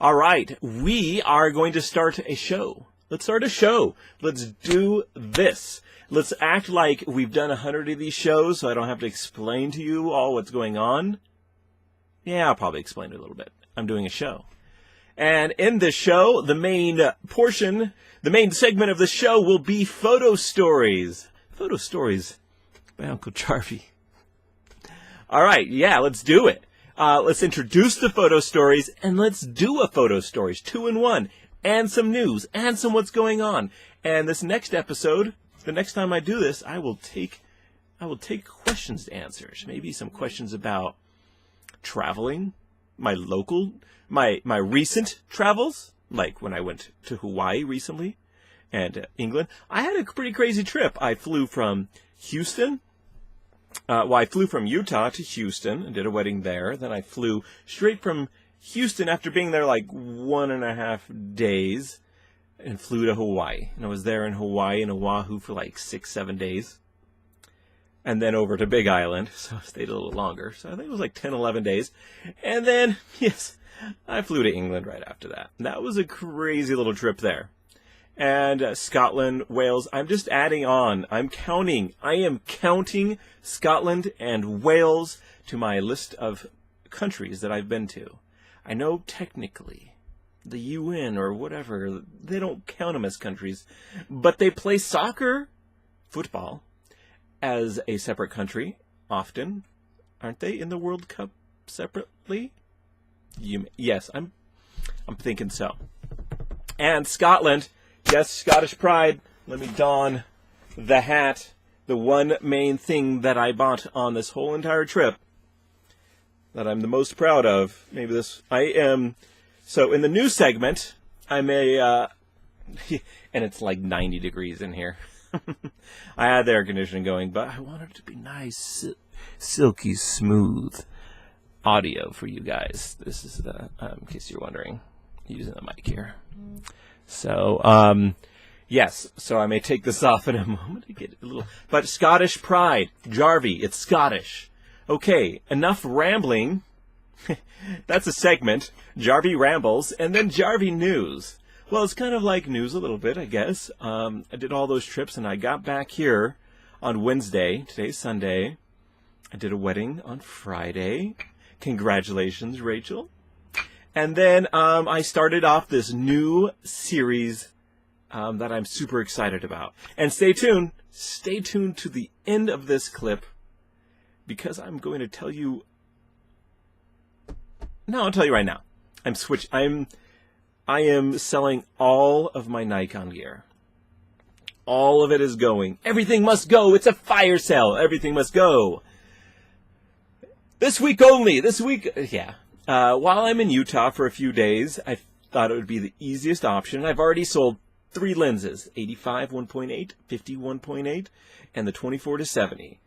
All right, we are going to start a show. Let's start a show. Let's do this. Let's act like we've done 100 of these shows so I don't have to explain to you all what's going on. Yeah, I'll probably explain it a little bit. I'm doing a show. And in this show, the main segment of the show will be Photo Stories. Photo Stories by Uncle Jarvie. All right, yeah, let's do it. Let's introduce the Photo Stories, and let's do a Photo Stories 2-in-1, and some news, and some what's going on. And this next episode, the next time I do this, I will take questions to answers. Maybe some questions about traveling, my recent travels, like when I went to Hawaii recently, and England. I had a pretty crazy trip. I flew from Houston. I flew from Utah to Houston and did a wedding there. Then I flew straight from Houston after being there like 1.5 days and flew to Hawaii. And I was there in Hawaii and Oahu for like 6-7 days. And then over to Big Island. So I stayed a little longer. So I think it was like 10-11 days. And then, yes, I flew to England right after that. And that was a crazy little trip there. And Scotland, Wales, I'm just adding on. I am counting Scotland and Wales to my list of countries that I've been to. I know technically the UN or whatever, they don't count them as countries, but they play soccer, football, as a separate country often. Aren't they in the World Cup separately? Yes, I'm thinking so. And Scotland, yes, Scottish pride. Let me don the hat. The one main thing that I bought on this whole entire trip that I'm the most proud of. So in the news segment, and it's like 90 degrees in here. I had the air conditioning going, but I wanted it to be nice, silky smooth audio for you guys. This is in case you're wondering, using the mic here. So, yes, so I may take this off in a moment to get a little, but Scottish pride, Jarvie, it's Scottish. Okay, enough rambling. That's a segment. Jarvie rambles, and then Jarvie news. Well, it's kind of like news a little bit, I guess. I did all those trips, and I got back here on Wednesday. Today's Sunday. I did a wedding on Friday. Congratulations, Rachel. And then I started off this new series that I'm super excited about. And stay tuned. Stay tuned to the end of this clip because I'm going to tell you. No, I'll tell you right now. I am selling all of my Nikon gear. All of it is going. Everything must go. It's a fire sale. Everything must go. This week only. Yeah. While I'm in Utah for a few days, I thought it would be the easiest option. I've already sold 3 lenses, 85 1.8, 50 1.8, and the 24-70.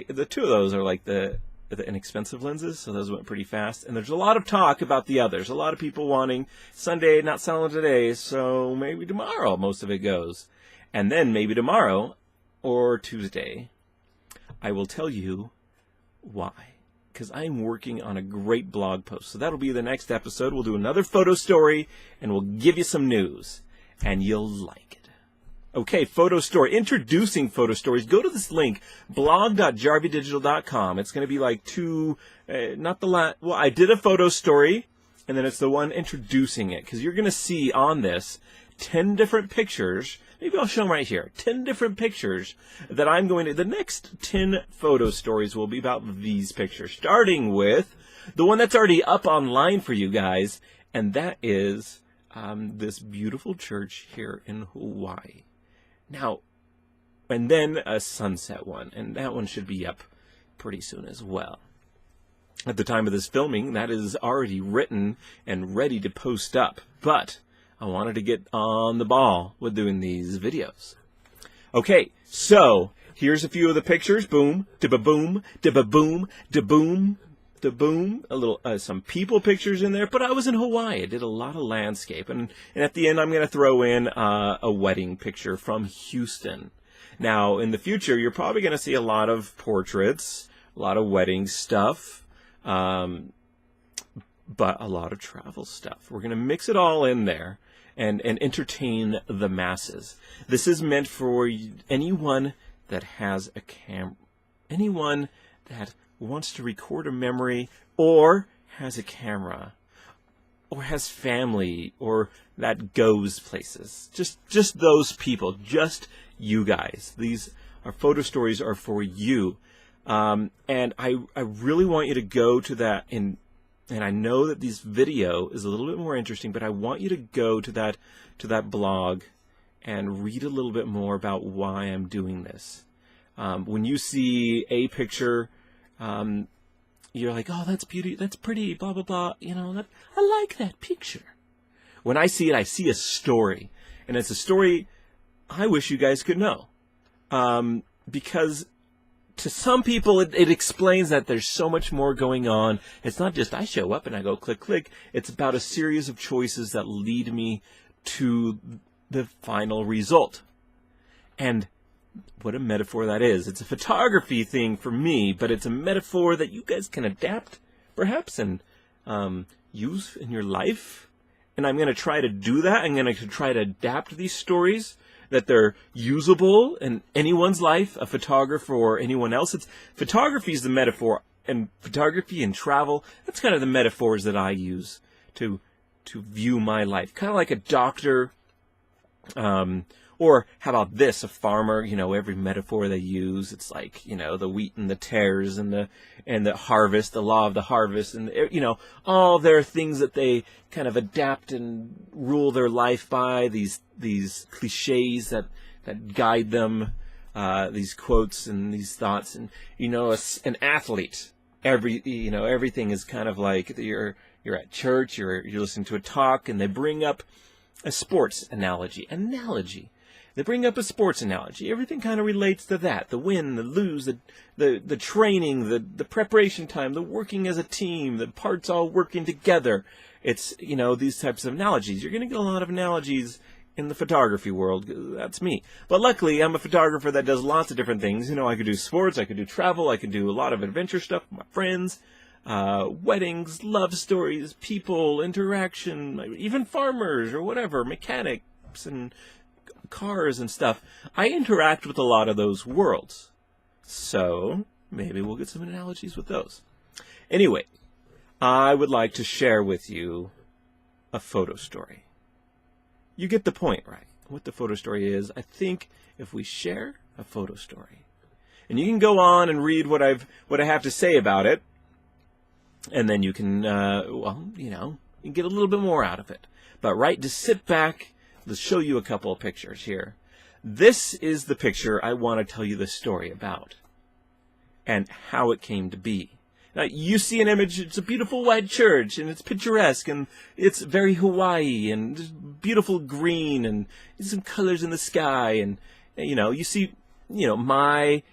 The 2 of those are like the inexpensive lenses, so those went pretty fast. And there's a lot of talk about the others. A lot of people wanting Sunday, not selling today, so maybe tomorrow most of it goes. And then maybe tomorrow or Tuesday, I will tell you why. Because I'm working on a great blog post. So that'll be the next episode. We'll do another photo story, and we'll give you some news. And you'll like it. Okay, Photo Story. Introducing Photo Stories. Go to this link, blog.jarviedigital.com. It's going to be like I did a photo story, and then it's the one introducing it. Because you're going to see on this 10 different pictures. Maybe I'll show them right here. 10 different pictures that the next 10 photo stories will be about these pictures. Starting with the one that's already up online for you guys, and that is this beautiful church here in Hawaii. Now, and then a sunset one, and that one should be up pretty soon as well. At the time of this filming, that is already written and ready to post up, but I wanted to get on the ball with doing these videos. Okay, so here's a few of the pictures. Boom, da-ba-boom, da-ba-boom, da-boom, da-boom. A little, some people pictures in there, but I was in Hawaii. I did a lot of landscape, and at the end, I'm going to throw in a wedding picture from Houston. Now, in the future, you're probably going to see a lot of portraits, a lot of wedding stuff, but a lot of travel stuff. We're going to mix it all in there and entertain the masses. This is meant for anyone that has a anyone that wants to record a memory, or has a camera, or has family, or that goes places. Just those people, just you guys. These photo stories are for you. And I really want you to go to that, and I know that this video is a little bit more interesting, but I want you to go to that blog and read a little bit more about why I'm doing this. When you see a picture, you're like, oh, that's beauty, that's pretty, blah, blah, blah. You know, I like that picture. When I see it, I see a story. And it's a story I wish you guys could know. Because to some people, it explains that there's so much more going on. It's not just I show up and I go click, click. It's about a series of choices that lead me to the final result. And what a metaphor that is. It's a photography thing for me, but it's a metaphor that you guys can adapt, perhaps, and use in your life. And I'm going to try to do that. I'm going to try to adapt these stories that they're usable in anyone's life, a photographer or anyone else. Photography is the metaphor, and photography and travel, that's kind of the metaphors that I use to view my life. Kind of like a doctor, or how about this, a farmer, you know, every metaphor they use, it's like, you know, the wheat and the tares and the harvest, the law of the harvest, and, you know, all their things that they kind of adapt and rule their life by, these cliches that guide them, these quotes and these thoughts. And, you know, an athlete, everything is kind of like you're at church, you're listening to a talk, and they bring up a sports analogy. They bring up a sports analogy. Everything kind of relates to that. The win, the lose, the training, the preparation time, the working as a team, the parts all working together. It's, you know, these types of analogies. You're going to get a lot of analogies in the photography world. That's me. But luckily, I'm a photographer that does lots of different things. You know, I could do sports, I could do travel, I could do a lot of adventure stuff with my friends, weddings, love stories, people, interaction, even farmers or whatever, mechanics and cars and stuff. I interact with a lot of those worlds. So maybe we'll get some analogies with those. Anyway, I would like to share with you a photo story. You get the point, right? What the photo story is. I think if we share a photo story, and you can go on and read what I have to say about it, and then you can, well, you know, you can get a little bit more out of it. But right, just sit back. Let's show you a couple of pictures here. This is the picture I want to tell you the story about and how it came to be. Now, you see an image, it's a beautiful white church, and it's picturesque, and it's very Hawaii, and just beautiful green, and some colors in the sky, and, you know, you see, you know, my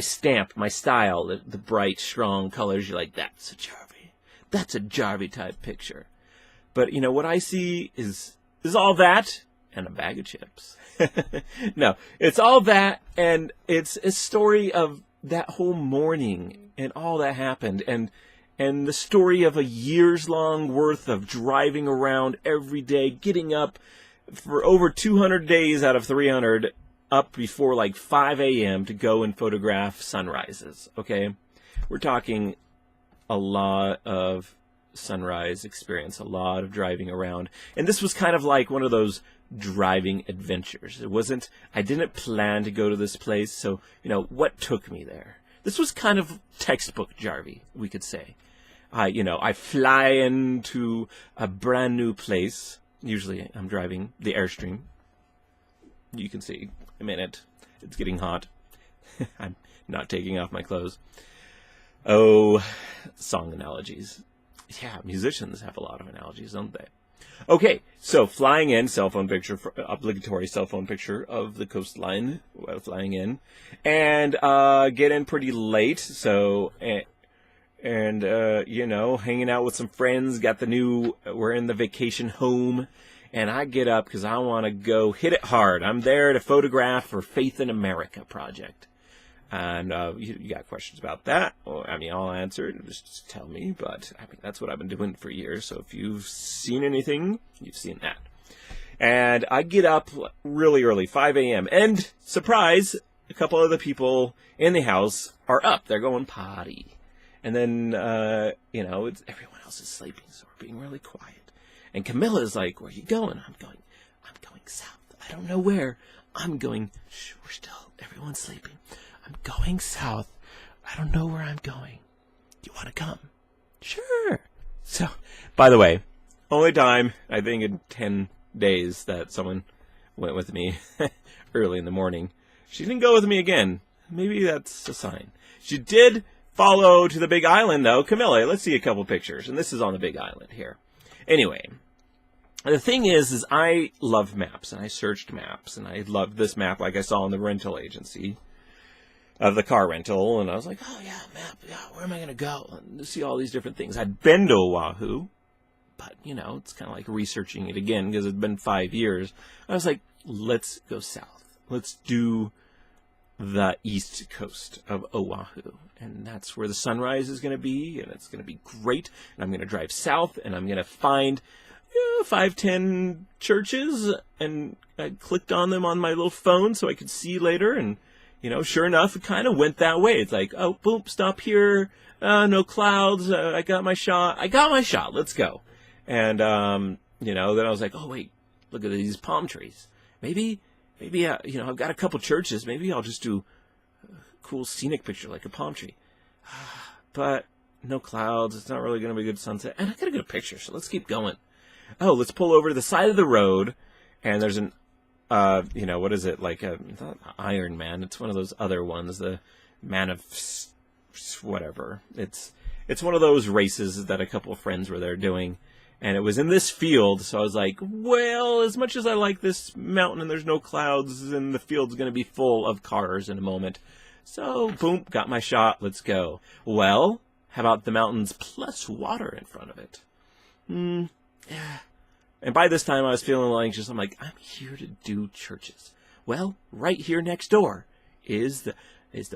stamp, my style, the bright, strong colors. You're like, that's a Jarvie. That's a Jarvie type picture. But, you know, what I see is all that and a bag of chips. No, it's all that, and it's a story of that whole morning and all that happened, and the story of a year's long worth of driving around every day, getting up for over 200 days out of 300, up before like 5 a.m. to go and photograph sunrises. Okay, we're talking a lot of sunrise experience, a lot of driving around, and this was kind of like one of those driving adventures. I didn't plan to go to this place, so, you know, what took me there? This was kind of textbook Jarvie, we could say. I fly into a brand new place. Usually I'm driving the Airstream. You can see, a minute, it's getting hot. I'm not taking off my clothes. Oh, song analogies. Yeah, musicians have a lot of analogies, don't they? Okay, so flying in, cell phone picture, obligatory cell phone picture of the coastline while flying in, and get in pretty late. So, and you know, hanging out with some friends. We're in the vacation home, and I get up because I want to go hit it hard. I'm there to photograph for Faith in America project. And you got questions about that? Well, I mean, I'll answer it. Just tell me. But I mean, that's what I've been doing for years. So if you've seen anything, you've seen that. And I get up really early, 5 a.m. And surprise, a couple of the people in the house are up. They're going potty. And then, everyone else is sleeping, so we're being really quiet. And Camilla's like, where are you going? I'm going south. I don't know where. I'm going, everyone's sleeping. I'm going south. I don't know where I'm going. Do you want to come? Sure. So, by the way, only time, I think in 10 days that someone went with me early in the morning. She didn't go with me again. Maybe that's a sign. She did follow to the Big Island, though. Camilla, let's see a couple pictures. And this is on the Big Island here. Anyway, the thing is I love maps, and I searched maps, and I loved this map like I saw in the rental agency of the car rental, and I was like, oh, yeah, map, yeah, where am I going to go? And see all these different things. I'd been to Oahu, but, it's kind of like researching it again because it's been 5 years. I was like, let's go south. Let's do the east coast of Oahu, and that's where the sunrise is going to be, and it's going to be great, and I'm going to drive south, and I'm going to find 5-10 churches, and I clicked on them on my little phone so I could see later, and sure enough, it kind of went that way. It's like, oh, boom, stop here, no clouds, I got my shot, let's go. And then I was like, oh wait, look at these palm trees, maybe I've got a couple churches. Maybe I'll just do a cool scenic picture like a palm tree. But no clouds. It's not really going to be a good sunset. And I got a good picture, so let's keep going. Oh, let's pull over to the side of the road. And there's an, what is it? Like not Iron Man. It's one of those other ones. The Man of whatever. It's one of those races that a couple of friends were there doing. And it was in this field, so I was like, well, as much as I like this mountain and there's no clouds, and the field's going to be full of cars in a moment. So, boom, got my shot, let's go. Well, how about the mountains plus water in front of it? Yeah. And by this time, I was feeling a little anxious. I'm like, I'm here to do churches. Well, right here next door is the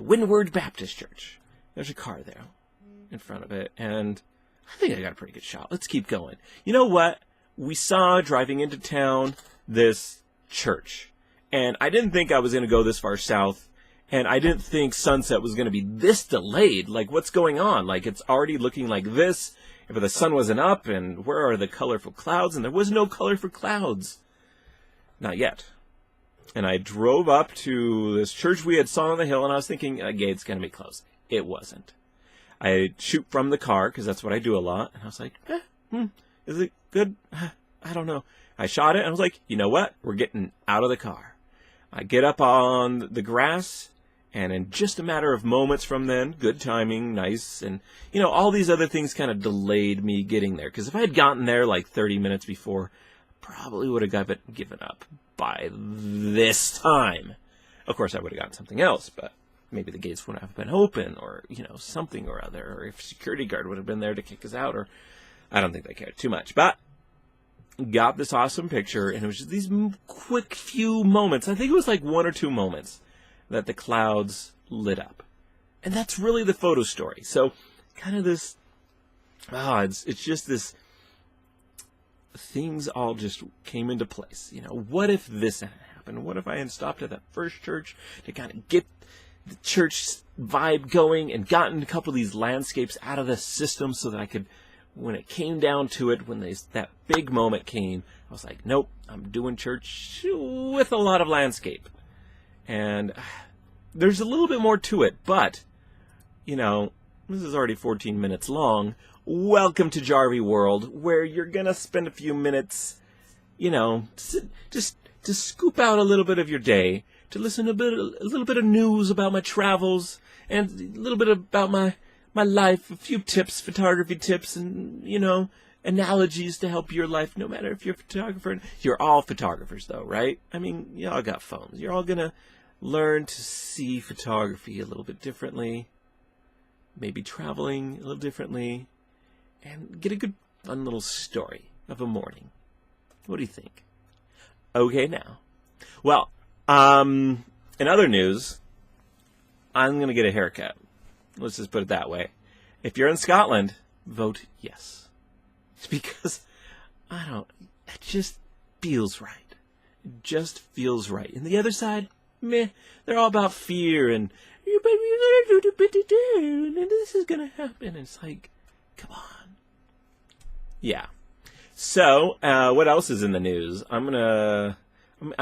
Windward Baptist Church. There's a car there in front of it, and I think I got a pretty good shot. Let's keep going. You know what? We saw driving into town this church. And I didn't think I was going to go this far south. And I didn't think sunset was going to be this delayed. Like, what's going on? Like, it's already looking like this. But the sun wasn't up. And where are the colorful clouds? And there was no colorful clouds. Not yet. And I drove up to this church we had saw on the hill. And I was thinking, the gate's going to be closed. It wasn't. I shoot from the car, because that's what I do a lot. And I was like, is it good? I don't know. I shot it, and I was like, you know what? We're getting out of the car. I get up on the grass, and in just a matter of moments from then, good timing, nice, and, all these other things kind of delayed me getting there. Because if I had gotten there like 30 minutes before, I probably would have given up by this time. Of course, I would have gotten something else, but maybe the gates wouldn't have been open, or, something or other, or if a security guard would have been there to kick us out, or I don't think they cared too much. But got this awesome picture, and it was just these quick few moments. I think it was like 1 or 2 moments that the clouds lit up. And that's really the photo story. So kind of this, it's just this, things all just came into place. What if this had happened? What if I had stopped at that first church to kind of get the church vibe going and gotten a couple of these landscapes out of the system so that I could, when it came down to it, when that big moment came, I was like, nope, I'm doing church with a lot of landscape. And there's a little bit more to it, but, this is already 14 minutes long. Welcome to Jarvie World, where you're going to spend a few minutes, just to scoop out a little bit of your day, to listen a little bit of news about my travels, and a little bit about my life, a few tips, photography tips, and, analogies to help your life, no matter if you're a photographer. You're all photographers, though, right? I mean, you all got phones. You're all going to learn to see photography a little bit differently, maybe traveling a little differently, and get a good, fun little story of a morning. What do you think? Okay, now. Well, in other news, I'm going to get a haircut. Let's just put it that way. If you're in Scotland, vote yes. It's because, it just feels right. It just feels right. And the other side, meh, they're all about fear and, you're going to do, and this is going to happen. And it's like, come on. Yeah. So, what else is in the news? I'm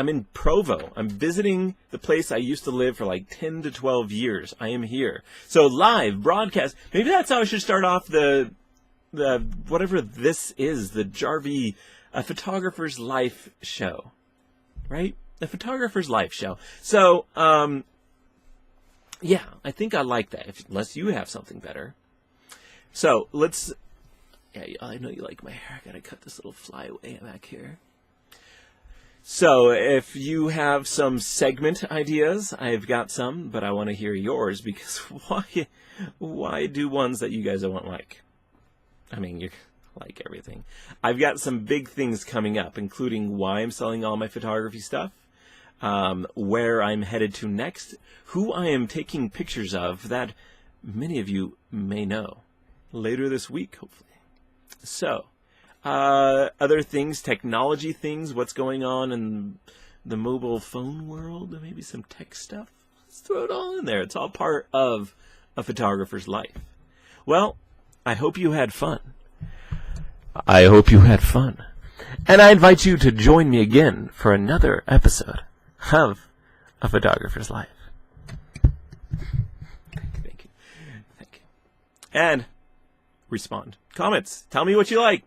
in Provo. I'm visiting the place I used to live for like 10 to 12 years. I am here. So live broadcast. Maybe that's how I should start off the whatever this is, the Jarvie Photographer's Life show. Right? The Photographer's Life show. So, yeah, I think I like that, unless you have something better. So, yeah, I know you like my hair. I gotta cut this little flyaway back here. So, if you have some segment ideas, I've got some, but I want to hear yours, because why do ones that you guys don't like? I mean, you like everything. I've got some big things coming up, including why I'm selling all my photography stuff, where I'm headed to next, who I am taking pictures of that many of you may know later this week, hopefully. So, other things, technology things, what's going on in the mobile phone world, maybe some tech stuff. Let's throw it all in there. It's all part of a photographer's life. Well, I hope you had fun. And I invite you to join me again for another episode of A Photographer's Life. Thank you. And respond. Comments. Tell me what you like.